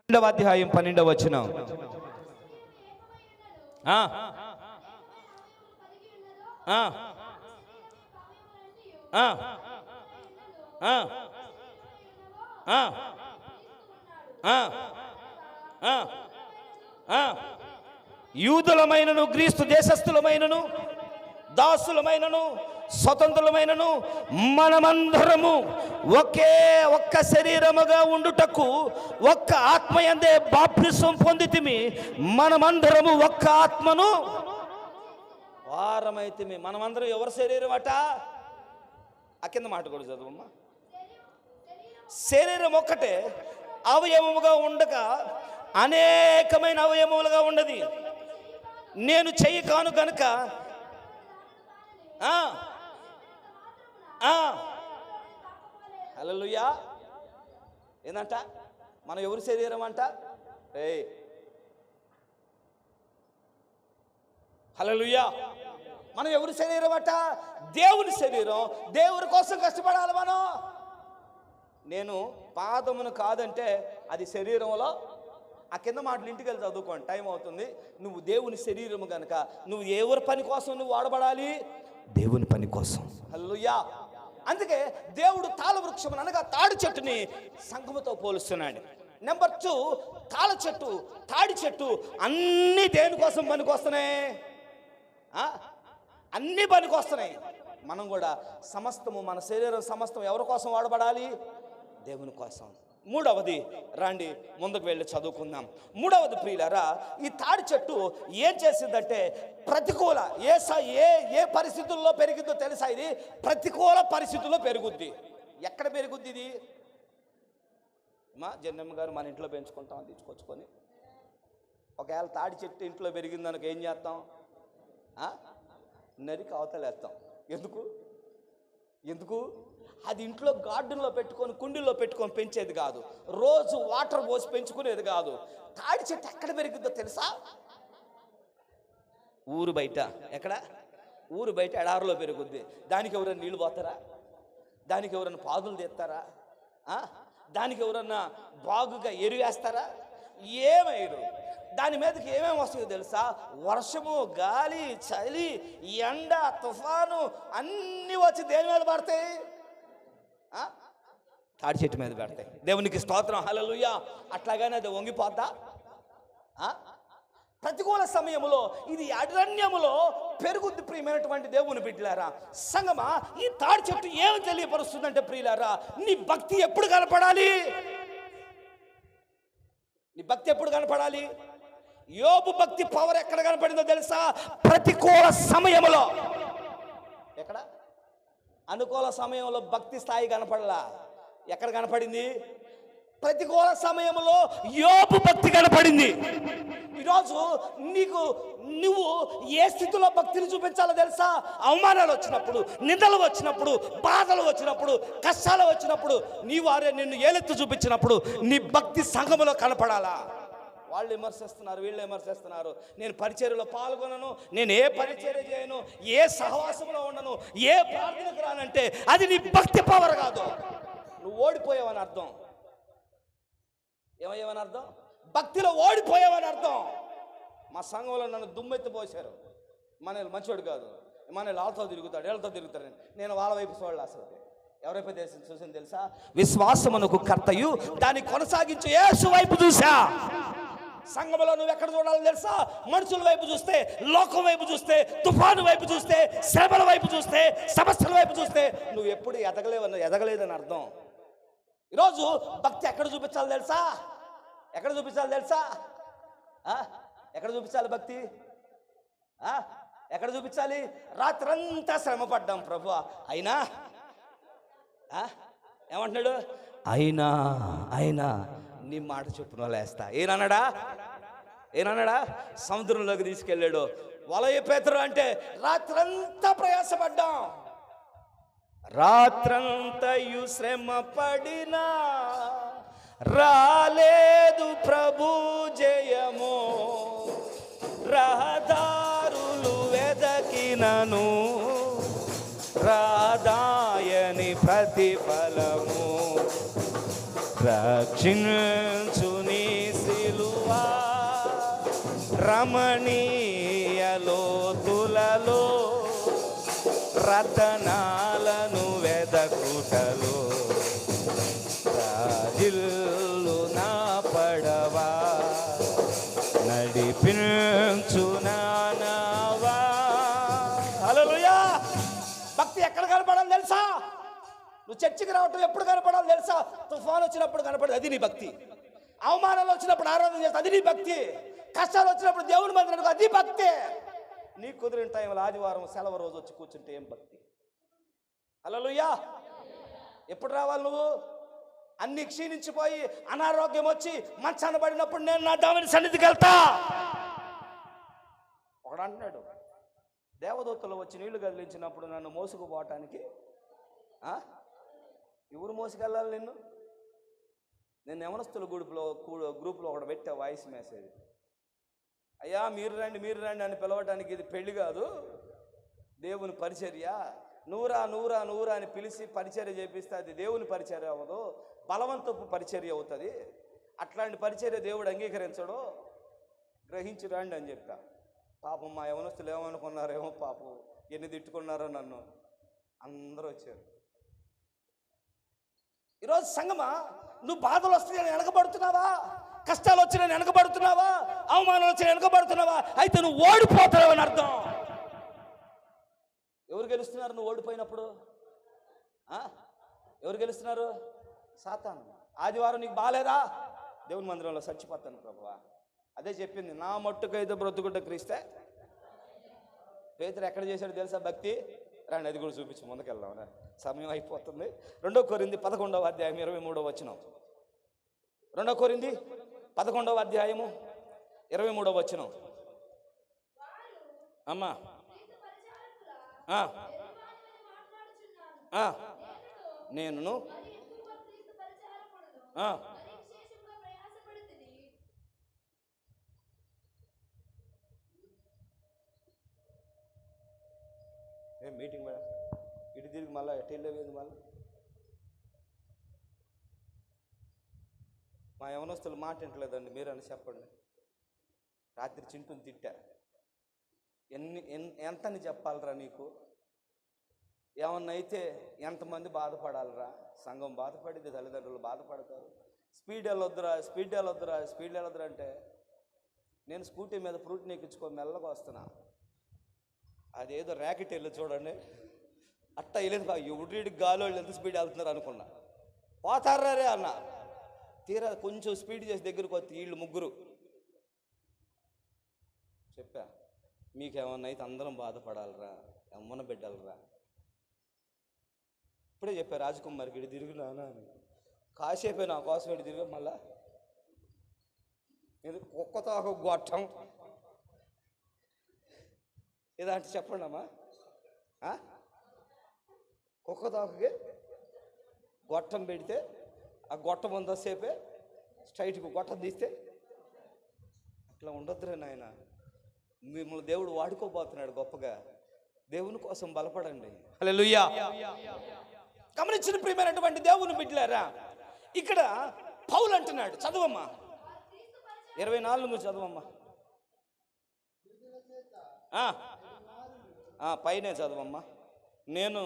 12వ అధ్యాయం 12వ వచనం. యూదులమైనను క్రీస్తు దేశస్థులమైనను దాసులమైనను స్వతంత్రులమైనను మనమందరము ఒక్క శరీరముగా ఉండుటకు ఒక్క ఆత్మయందే బాప్తిసం పొందితిమి. మనమందరము ఒక్క ఆత్మను వారమైతిమి. మనమందరం ఎవరి శరీరం అట? ఆ కింద మాట కూడా చదువమ్మా. శరీరం ఒక్కటే అవయవముగా ఉండగా అనేకమైన అవయవములుగా ఉన్నది. నేను చెయ్యి కాను గనుక హల్లెలూయా. ఏందంట? మనం ఎవరి శరీరం అంట? హల్లెలూయా. మనం ఎవరి శరీరం అట? దేవుని శరీరం. దేవుని కోసం కష్టపడాలి మనం. నేను పాదమును కాదంటే అది శరీరంలో. ఆ కింద మాటలు ఇంటికి వెళ్ళి చదువుకోండి, టైం అవుతుంది. నువ్వు దేవుని శరీరము కనుక నువ్వు ఎవరి పని కోసం నువ్వు వాడబడాలి? దేవుని పని కోసం. హల్లెలూయా. అందుకే దేవుడు తాళ వృక్షం అనగా తాడి చెట్టుని సంఘముతో పోలుస్తున్నాడు. నెంబర్ 2, తాళ చెట్టు, తాడి చెట్టు అన్నీ దేనికోసం పనికొస్తున్నాయి? అన్నీ పనికొస్తున్నాయి. మనం కూడా సమస్తము, మన శరీరం సమస్తం ఎవరి కోసం వాడబడాలి? దేవుని కోసం. 3వది రండి ముందుకు వెళ్ళి చదువుకుందాం. 3వది ప్రియులారా, ఈ తాడి చెట్టు ఏం చేసిందంటే ప్రతికూల ఏ పరిస్థితుల్లో పెరిగిందో తెలుసా? ఇది ప్రతికూల పరిస్థితుల్లో పెరుగుద్ది. ఎక్కడ పెరుగుద్ది ఇది? మా జన్నమ్మ గారు మన ఇంట్లో పెంచుకుంటాం తీసుకొచ్చుకొని. ఒకవేళ తాడి చెట్టు ఇంట్లో పెరిగిందనుక ఏం చేస్తాం? నరికి అవతలేస్తాం. ఎందుకు? అది ఇంట్లో గార్డెన్లో పెట్టుకొని కుండీల్లో పెట్టుకొని పెంచేది కాదు, రోజు వాటర్ పోసి పెంచుకునేది కాదు. తాడి చెట్టు ఎక్కడ పెరిగిద్దో తెలుసా? ఊరు బయట. ఎక్కడ? ఊరు బయట ఎడారిలో పెరుగుద్ది. దానికి ఎవరైనా నీళ్ళు పోతారా? దానికి ఎవరైనా పాదులు తీస్తారా? దానికి ఎవరన్నా బాగుగా ఎరువేస్తారా? ఏమయ్యారు. దాని మీదకి ఏమేమి వస్తాయో తెలుసా? వర్షము, గాలి, చలి, ఎండ, తుఫాను అన్నీ వచ్చి దేని మీద పడతాయి? తాడి చెట్టు మీద పెడతాయి. దేవునికి స్తోత్రం, హల్లెలూయా. అట్లాగానే అది వంగిపోద్దా? ప్రతికూల సమయంలో ఇది అరణ్యములో పెరుగుద్ది. ప్రియమైనటువంటి దేవుని బిడ్డలారా, సంగమా, ఈ తాడి చెట్టు ఏమి తెలియపరుస్తుందంటే ప్రియులారా, నీ భక్తి ఎప్పుడు కనపడాలి? నీ భక్తి ఎప్పుడు కనపడాలి? యోబు భక్తి పవర్ ఎక్కడ కనపడిందో తెలుసా? ప్రతికూల సమయంలో. ఎక్కడ? అనుకూల సమయంలో భక్తి స్థాయి కనపడలా. ఎక్కడ కనపడింది? ప్రతికూల సమయంలో యోబు భక్తి కనపడింది. ఈరోజు నువ్వు ఏ స్థితిలో భక్తిని చూపించాలో తెలుసా? అవమానాలు వచ్చినప్పుడు, నిందలు వచ్చినప్పుడు, బాధలు వచ్చినప్పుడు, కష్టాలు వచ్చినప్పుడు, నీ వారే నిన్ను ఏలెత్తి చూపించినప్పుడు నీ భక్తి సంఘములో కనపడాలా? వాళ్ళు విమర్శిస్తున్నారు, వీళ్ళు విమర్శిస్తున్నారు, నేను పరిచర్యలో పాల్గొనను, నేను ఏ పరిచర్య చేయను, ఏ సహవాసంలో ఉండను, ఏ ప్రార్థనకు రానంటే అది నీ భక్తి పవర్ కాదు. నువ్వు ఓడిపోయావని అర్థం. ఏమయ్యావని అర్థం? భక్తిలో ఓడిపోయావని అర్థం. మా సంఘంలో నన్ను దుమ్మెత్తిపోసారు. మన మంచివాడు కాదు, మన వాళ్ళతో తిరుగుతాడు, వీళ్ళతో తిరుగుతాడు. నేను వాళ్ళ వైపు చూడాలి. అసలు ఎవరైపు చూసింది తెలుసా? విశ్వాసమునకు కర్తయు దాన్ని కొనసాగించు యేసు వైపు చూసా. సంఘంలో నువ్వు ఎక్కడ చూడాలో తెలుసా? మనుషుల వైపు చూస్తే, లోకం వైపు చూస్తే, తుఫాను వైపు చూస్తే, శ్రమల వైపు చూస్తే, సమస్యల వైపు చూస్తే నువ్వు ఎప్పుడు ఎదగలేదని అర్థం. ఈరోజు భక్తి ఎక్కడ చూపించాలి తెలుసా? ఎక్కడ చూపించాలి తెలుసా? ఎక్కడ చూపించాలి భక్తి? ఎక్కడ చూపించాలి? రాత్రంతా శ్రమ పడ్డాం ప్రభు, అయినా ఏమంటున్నాడు? అయినా నీ మాట చొప్పున లేస్తా. ఏనన్నాడా? సముద్రంలోకి తీసుకెళ్ళాడు. వలయ పేతురు అంటే రాత్రంతా ప్రయాసపడ్డాం, రాత్రంతయు శ్రమ పడినా రాలేదు ప్రభు జయము, రహదారులు వెదకినను రాదాయని ప్రతిఫలము, రక్షించు నీ సిలువా రమణీయ లోతులలో రతనాలను వెదకుటలో రాజిల్లు నా పడవా నడిపించు నావా. హల్లెలూయా. భక్తి ఎక్కడ కనపడాలి తెలుసా? నువ్వు చర్చికి రావటం ఎప్పుడు కనపడాలి తెలుసా? తుఫాను వచ్చినప్పుడు కనపడదు, అది నీ భక్తి. అవమానాలు వచ్చినప్పుడు ఆరాధన చేస్తా, అది నీ భక్తి. కష్టాలు వచ్చినప్పుడు దేవుని మందిరం, అది భక్తి. నీ కుదిరిన టైంలో ఆదివారం సెలవు రోజు వచ్చి కూర్చుంటే ఏం భక్తి? హల్లెలూయా. ఎప్పుడు రావాలి నువ్వు? అన్ని క్షీణించిపోయి అనారోగ్యం వచ్చి మంచాన పడినప్పుడు నేను నా దేవుని సన్నిధికి వెళ్తా. ఒకడు అంటున్నాడు, దేవదూతలు వచ్చి నీళ్లు కదిలించినప్పుడు నన్ను మోసుకుపోవటానికి ఎవరు మోసుకెళ్ళాలి నిన్ను? నేను యవనస్తుల గ్రూప్లో ఒకటి పెట్టా వాయిస్ మెసేజ్. అయ్యా మీరు రండి అని పిలవడానికి ఇది పెళ్లి కాదు, దేవుని పరిచర్య. నూరా అని పిలిచి పరిచర్య చేపిస్తే అది దేవుని పరిచర్య అవ్వదు, బలవంతపు పరిచర్య అవుతుంది. అట్లాంటి పరిచర్య దేవుడు అంగీకరించడు, గ్రహించి రండి అని చెప్పా. పాపం మా యవనస్తులు ఏమనుకున్నారేమో, పాపం ఎన్ని తిట్టుకున్నారో నన్ను. అందరూ వచ్చారు. ఈరోజు సంగమా, నువ్వు బాధలు వస్తే వెనకబడుతున్నావా? కష్టాలు వచ్చి నేను వెనకబడుతున్నావా? అవమానాలు వచ్చి వెనకబడుతున్నావా? అయితే నువ్వు ఓడిపోతావు అని అర్థం. ఎవరు గెలుస్తున్నారు నువ్వు ఓడిపోయినప్పుడు? ఎవరు గెలుస్తున్నారు? సాతాను. ఆదివారం నీకు బాగాలేదా? దేవుని మందిరంలో చచ్చిపోతాను ప్రభువా. అదే చెప్పింది, నా మట్టుకైతే బ్రతుకుట క్రీస్తే. పేతురు ఎక్కడ చేశాడు తెలుసా భక్తి? రండి అది కూడా చూపించి ముందుకెళ్దాం, సమయం అయిపోతుంది. 2 కొరింథీ 11వ అధ్యాయం 23వ వచనం. 2 కొరింథీ 11వ అధ్యాయము 23వ వచనం. అమ్మా నేను మీటింగ్ మేడం ఇటు తిరిగి మళ్ళీ ఎటు వెళ్ళేది మళ్ళీ మా యవనస్తులు మాట వింటలేదండి, మీరని చెప్పండి. రాత్రి చింటుని తిట్టా, ఎంతని చెప్పాలరా నీకు, ఏమన్నా అయితే ఎంతమంది బాధపడాలరా, సంఘం బాధపడింది, తల్లిదండ్రులు బాధపడతారు. స్పీడ్ వెళ్ళొద్దురా అంటే నేను స్కూటీ మీద ఫ్రూట్ నెక్కించుకొని మెల్లగా వస్తున్నా, అదేదో ర్యాకెట్ వెళ్ళి చూడండి అట్ట వెళ్ళేది. ఎవరికి గాలి వాళ్ళు ఎంత స్పీడ్ వెళ్తున్నారు అనుకున్నా, పోతారా రే అన్న. తీరా కొంచెం స్పీడ్ చేసి దగ్గరకు వస్తే వీళ్ళు ముగ్గురు. చెప్పా, మీకేమన్నా అయితే అందరం బాధపడాలరా, అమ్మన బిడ్డలరా. ఇప్పుడే చెప్పా రాజకుమారికి, ఇటు తిరుగునా అని. కాసేపే నా కోసం ఇటు తిరిగా మళ్ళా ఒక్కతో ఒక గొట్టం ఇదంటే చెప్పండి అమ్మా. కుక్కతోకకి గొట్టం పెడితే ఆ గొట్టం ఉందసేపే స్ట్రైట్కి గొట్టం తీస్తే అట్లా ఉండొద్దురే నాయన. మిమ్మల్ని దేవుడు వాడుకోబోతున్నాడు గొప్పగా. దేవుని కోసం బలపడండి. హల్లెలూయా. గమనించిన ప్రియమైనటువంటి దేవుని బిడ్డలారా, ఇక్కడ పౌలు అంటున్నాడు, చదవమ్మా 24 చదవమ్మా. పైనే చదవమ్మా. నేను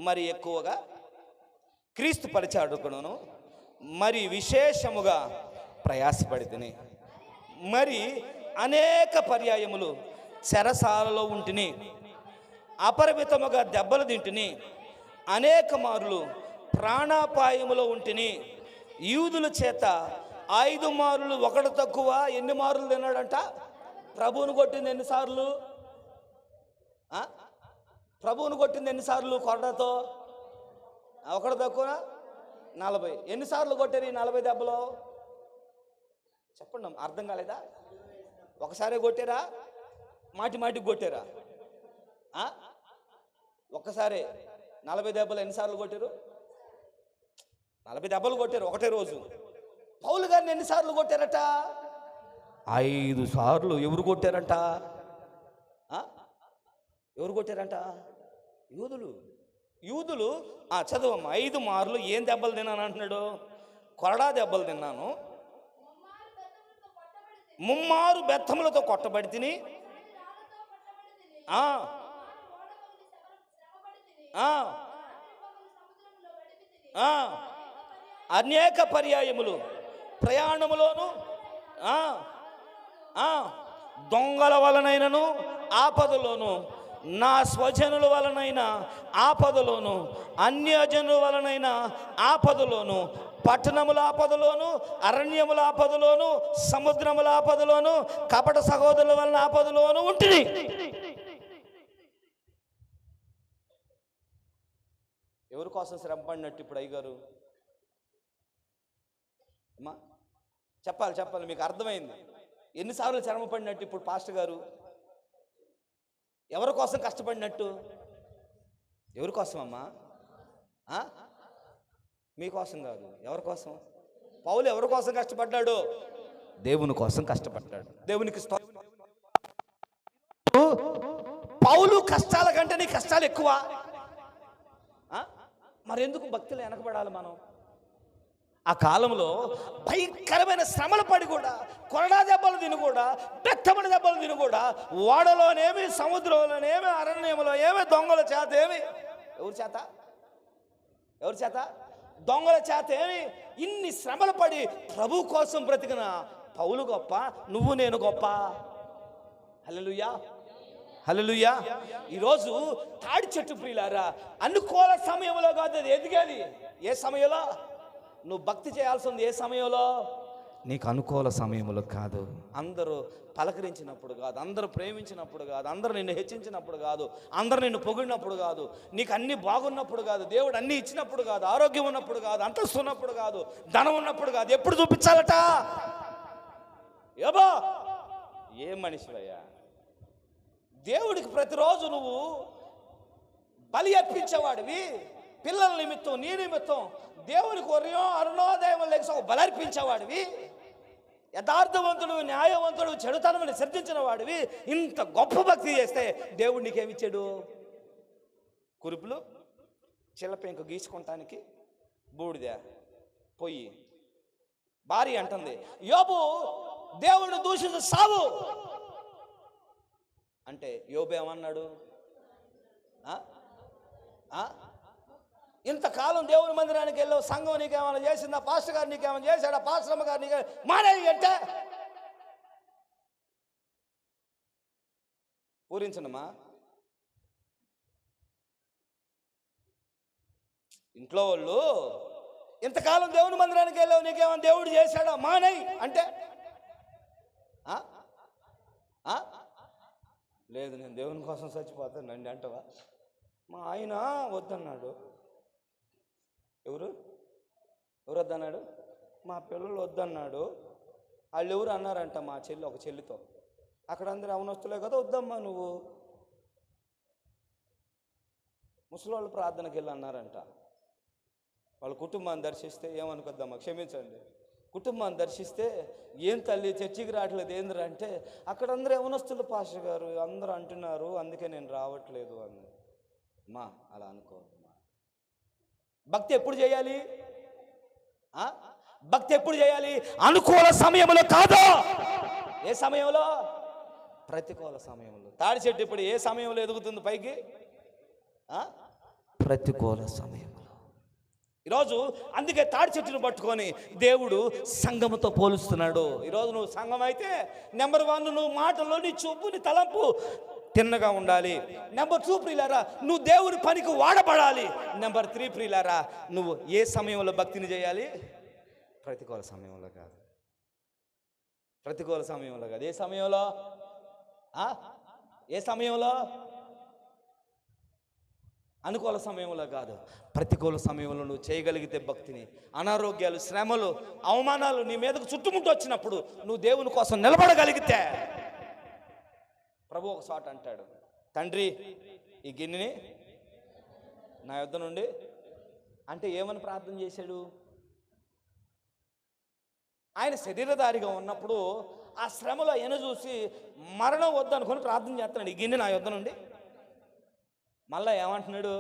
మరి ఎక్కువగా క్రీస్తు పరిచాడుకును, మరి విశేషముగా ప్రయాసపడితిని, మరి అనేక పర్యాయములు చెరసాలలో ఉంటిని, అపరిమితముగా దెబ్బలు తింటిని, అనేక మారులు ప్రాణాపాయములో ఉంటిని, యూదుల చేత 5 మారులు ఒకటి తక్కువ. ఎన్ని మారులు తిన్నాడంట? ప్రభువును కొట్టింది ఎన్నిసార్లు? ప్రభువును కొట్టింది ఎన్నిసార్లు? కొరడాతో ఒకటి తక్కువ 40. ఎన్నిసార్లు కొట్టారు ఈ 40 దెబ్బలు? చెప్పండి, అర్థం కాలేదా? ఒకసారి కొట్టారా? మాటికి కొట్టారా? ఒక్కసారి 40 దెబ్బలు ఎన్నిసార్లు కొట్టారు? 40 దెబ్బలు కొట్టారు ఒకటే రోజు. పౌలు గారిని ఎన్నిసార్లు కొట్టారట? 5 సార్లు. ఎవరు కొట్టారంట? ఎవరు కొట్టారంట? యూదులు. చదవమ్మా. 5 మార్లు ఏం దెబ్బలు తిన్నాను అంటున్నాడు? కొరడా దెబ్బలు తిన్నాను, 3 బెత్తములతో కొట్టబడి తిని, అనేక పర్యాయములు ప్రయాణములోను, దొంగల వలనైనను ఆపదలోను, నా స్వజనుల వలనైన ఆపదలోను, అన్యజనుల వలనైన ఆపదలోను, పట్టణముల ఆపదలోను, అరణ్యముల ఆపదలోను, సముద్రముల ఆపదలోను, కపట సహోదరుల వలన ఆపదలోను ఉంటుంది. ఎవరి కోసం శ్రమ పడినట్టు ఇప్పుడు అయ్యగారు? అమ్మా చెప్పాలి, మీకు అర్థమైంది. ఎన్నిసార్లు శ్రమ పడినట్టు ఇప్పుడు పాస్టర్ గారు? ఎవరి కోసం కష్టపడినట్టు? ఎవరి కోసం అమ్మా? మీకోసం కాదు. ఎవరి కోసం? పౌలు ఎవరి కోసం కష్టపడ్డాడు? దేవుని కోసం కష్టపడ్డాడు. దేవునికి పౌలు కష్టాల కంటే నీ కష్టాలు ఎక్కువ. మరెందుకు భక్తులు వెనకబడాలి మనం? ఆ కాలంలో భయంకరమైన శ్రమలు పడి కూడా, కొరడా దెబ్బలు తిని కూడా, బెత్తమడి దెబ్బలు తిని కూడా, ఓడలోనేమి, సముద్రంలోనేమి, అరణ్యంలో ఏమి, దొంగల చేత ఏమి, ఎవరి చేత దొంగల చేత ఏమి, ఇన్ని శ్రమలు పడి ప్రభు కోసం బ్రతికిన పౌలు గొప్ప, నువ్వు నేను గొప్ప. హల్లెలూయా. ఈరోజు తాడి చెట్టు ప్రియులారా, అనుకూల సమయంలో కాదు అది ఎదిగేది. ఏ సమయంలో? నువ్వు భక్తి చేయాల్సి ఉంది. ఏ సమయంలో? నీకు అనుకూల సమయములు కాదు. అందరూ పలకరించినప్పుడు కాదు, అందరూ ప్రేమించినప్పుడు కాదు, అందరూ నిన్ను హెచ్చించినప్పుడు కాదు, అందరూ నిన్ను పొగిడినప్పుడు కాదు, నీకు అన్నీ బాగున్నప్పుడు కాదు, దేవుడు అన్నీ ఇచ్చినప్పుడు కాదు, ఆరోగ్యం ఉన్నప్పుడు కాదు, అంతస్తు ఉన్నప్పుడు కాదు, ధనం ఉన్నప్పుడు కాదు. ఎప్పుడు చూపించాలట? ఏబా ఏం మనిషివయ్యా? దేవుడికి ప్రతిరోజు నువ్వు బలి అర్పించేవాడివి. పిల్లల నిమిత్తం, నీ నిమిత్తం దేవునికి అరుణోదయం లేక ఒక బలి అర్పించేవాడివి. యథార్థవంతుడు, న్యాయవంతుడు, చెడుతనముని సర్జించిన వాడివి. ఇంత గొప్ప భక్తి చేస్తే దేవుడు నీకేమిచ్చాడు? కురుపులు, చిల్లపెంకు గీసుకుంటానికి బూడిద, పొయ్యి. భార్య అంటుంది, యోబు దేవుడిని దూషించు సావు అంటే యోబు ఏమన్నాడు? ఇంతకాలం దేవుని మందిరానికి వెళ్ళావు, సంఘం నీకేమైనా చేసిందా? పాస్టర్ గారు నీకేమైనా చేశాడా? పాస్టరమ్మ గారు నీకే మానేయి అంటే పూరించండమ్మా. ఇంట్లో వాళ్ళు ఇంతకాలం దేవుని మందిరానికి వెళ్ళావు, నీకేమైనా దేవుడు చేశాడా? మానేయి అంటే లేదు, నేను దేవుని కోసం చచ్చిపోతానండి అంటవా? మా ఆయన వద్దన్నాడు. ఎవరు వద్దన్నాడు? మా పిల్లలు వద్దన్నాడు. వాళ్ళు ఎవరు అన్నారంట? మా చెల్లి, ఒక చెల్లితో. అక్కడ అందరూ అవనొస్తులే కదా, వద్దమ్మా నువ్వు. ముసలోళ్ళు ప్రార్థనకి వెళ్ళి అన్నారంట. వాళ్ళ కుటుంబాన్ని దర్శిస్తే ఏమనుకొద్దమ్మా, క్షమించండి, కుటుంబాన్ని దర్శిస్తే ఏం తల్లి చర్చికి రావట్లేదు ఏంద్రా అంటే, అక్కడ అందరూ యవనస్తులు పాస్టర్ గారు అందరూ అంటున్నారు, అందుకే నేను రావట్లేదు అని. మా అలా అనుకో. భక్తి ఎప్పుడు చేయాలి? భక్తి ఎప్పుడు చేయాలి? అనుకూల సమయంలో కాదు. ఏ సమయంలో? ప్రతికూల సమయంలో. తాడి చెట్టు ఇప్పుడు ఏ సమయంలో ఎదుగుతుంది పైకి? ప్రతికూల సమయంలో. ఈరోజు అందుకే తాడి చెట్టును పట్టుకొని దేవుడు సంఘముతో పోలుస్తున్నాడు. ఈరోజు నువ్వు సంఘం అయితే నెంబర్ 1 నువ్వు మాటల్లో నీ చూపు, నీ తలంపు తిన్నగా ఉండాలి. నెంబర్ 2 ప్రియులారా, నువ్వు దేవుని పనికి వాడబడాలి. నెంబర్ 3 ప్రియులారా, నువ్వు ఏ సమయంలో భక్తిని చేయాలి? ప్రతికూల సమయంలో కాదు. ప్రతికూల సమయంలో కాదు. ఏ సమయంలో? ఏ సమయంలో? అనుకూల సమయంలో కాదు, ప్రతికూల సమయంలో నువ్వు చేయగలిగితే భక్తిని. అనారోగ్యాలు, శ్రమలు, అవమానాలు నీ మీదకు చుట్టుముట్టు వచ్చినప్పుడు నువ్వు దేవుని కోసం నిలబడగలిగితే, ప్రభు ఒక చోట అంటాడు, తండ్రి ఈ గిన్నెని నా యొద్ద నుండి అంటే ఏమని ప్రార్థన చేశాడు? ఆయన శరీరధారిగా ఉన్నప్పుడు ఆ శ్రమలో ఆయన చూసి మరణం వద్దనుకొని ప్రార్థన చేస్తున్నాడు, ఈ గిన్నె నా యొద్ద నుండి. మళ్ళా ఏమంటున్నాడు?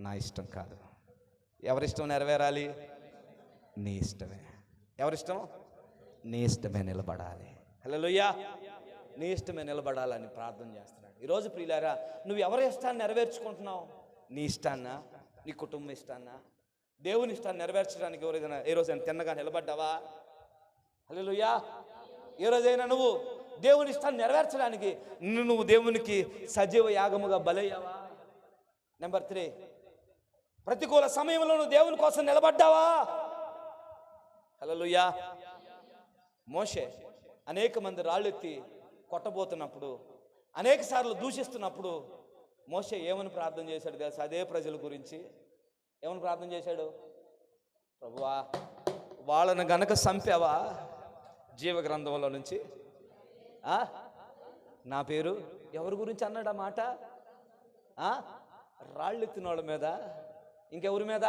నా ఇష్టం కాదు. ఎవరిష్టం నెరవేరాలి? నీ ఇష్టమే. ఎవరిష్టం? నీ ఇష్టమే నిలబడాలి. హల్లెలూయా. నీ ఇష్టమే నిలబడాలని ప్రార్థన చేస్తున్నాడు. ఈరోజు ప్రియులారా, నువ్వు ఎవరి ఇష్టాన్ని నెరవేర్చుకుంటున్నావు? నీ ఇష్టాన్నా? నీ కుటుంబం ఇష్టాన్నా? దేవుని ఇష్టాన్ని నెరవేర్చడానికి ఏ రోజైనా తిన్నగా నిలబడ్డావా? హల్లెలూయా. ఏ రోజైనా నువ్వు దేవుని ఇష్టాన్ని నెరవేర్చడానికి నువ్వు దేవునికి సజీవ యాగముగా బలయ్యావా? నెంబర్ 3, ప్రతికూల సమయంలో నువ్వు దేవుని కోసం నిలబడ్డావా? హల్లెలూయా. మోషే అనేక మంది రాళ్ళెత్తి కొట్టబోతున్నప్పుడు, అనేక సార్లు దూషిస్తున్నప్పుడు మోషే ఏమని ప్రార్థన చేశాడు తెలుసా? అదే ప్రజల గురించి ఏమని ప్రార్థన చేశాడు? ప్రభువా, వాళ్ళను గనక చంపావా జీవ గ్రంథంలో నుంచి నా పేరు ఎవరి గురించి అన్నాడు ఆ మాట? రాళ్ళెత్తిన వాళ్ళ మీద, ఇంకెవరి మీద?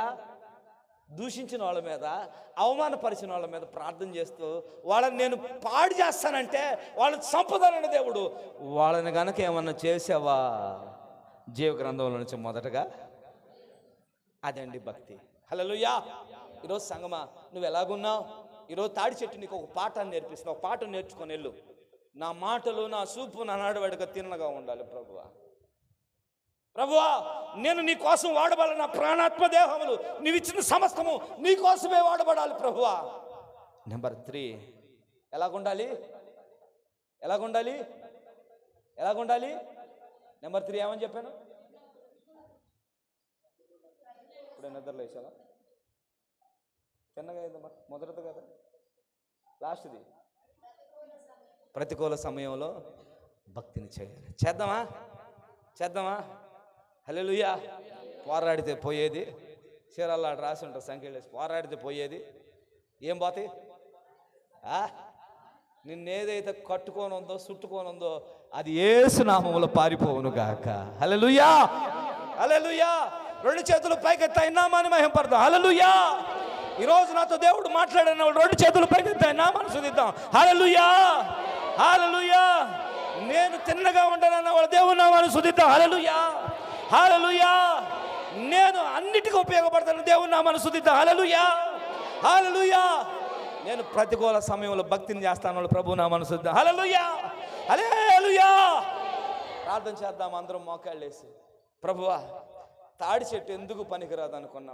దూషించిన వాళ్ళ మీద, అవమానపరిచిన వాళ్ళ మీద ప్రార్థన చేస్తూ వాళ్ళని నేను పాడు చేస్తానంటే వాళ్ళని చంపుతానని దేవుడు. వాళ్ళని గనక ఏమన్నా చేసావా జీవ గ్రంథంలో నుంచి మొదటగా? అదండి భక్తి. హల్లెలూయా. ఈరోజు సంగమా, నువ్వు ఎలాగున్నావు? ఈరోజు తాడి చెట్టు నీకు ఒక పాఠాన్ని నేర్పిస్తున్నా. ఒక పాఠం నేర్చుకొని వెళ్ళు. నా మాటలు, నా చూపు, నా నడవడిక తిన్నగా ఉండాలి. ప్రభువా, ప్రభువా, నేను నీ కోసం వాడబడాలి. నా ప్రాణాత్మ దేహములు నీవు ఇచ్చిన సమస్తము నీ కోసమే వాడబడాలి. ప్రభువా. నెంబర్ 3 ఎలాగుండాలి? ఎలాగుండాలి? ఎలాగుండాలి? నెంబర్ 3 ఏమని చెప్పాను? ఇప్పుడే నిద్రలో వేసాలా? చిన్నగా అయిందమ్మా, మొదలదు కదా. లాస్ట్ది ప్రతికూల సమయంలో భక్తిని చేయాలి. చేద్దామా హల్లెలూయా. పోరాడితే పోయేది, చీరల్లా రాసి ఉంటారు సంఖ్యలేసి, పోరాడితే పోయేది ఏం పోతాయి? నిన్నేదైతే కట్టుకొని ఉందో చుట్టుకొని ఉందో అది యేసు నామములో పారిపోవును గాక. హల్లెలూయా హల్లెలూయా. రెండు చేతులు పైకెత్తాయి నామాన్ని మహిమపడదాం. హల్లెలూయా. ఈరోజు నాతో దేవుడు మాట్లాడిన వాళ్ళు రెండు చేతులు పైకెత్తాయి నామాన్ని స్తుతిద్దాం. హల్లెలూయా హల్లెలూయా. నేను తిన్నగా ఉంటానన్న వాళ్ళు దేవుని నామాన్ని స్తుతిద్దాం. హల్లెలూయా హల్లెలూయా. నేను అన్నిటికీ ఉపయోగపడతాను దేవుని నామాన్ని స్తుతిద్దాం. హల్లెలూయా హల్లెలూయా. నేను ప్రతికూల సమయంలో భక్తిని చేస్తాను ప్రభు నామాన్ని స్తుతిద్దాం. హల్లెలూయా హల్లెలూయా. ప్రార్థన చేద్దాం అందరం మోకాళ్ళేసి. ప్రభువా, తాడి చెట్టు ఎందుకు పనికిరాదు అనుకున్నాం.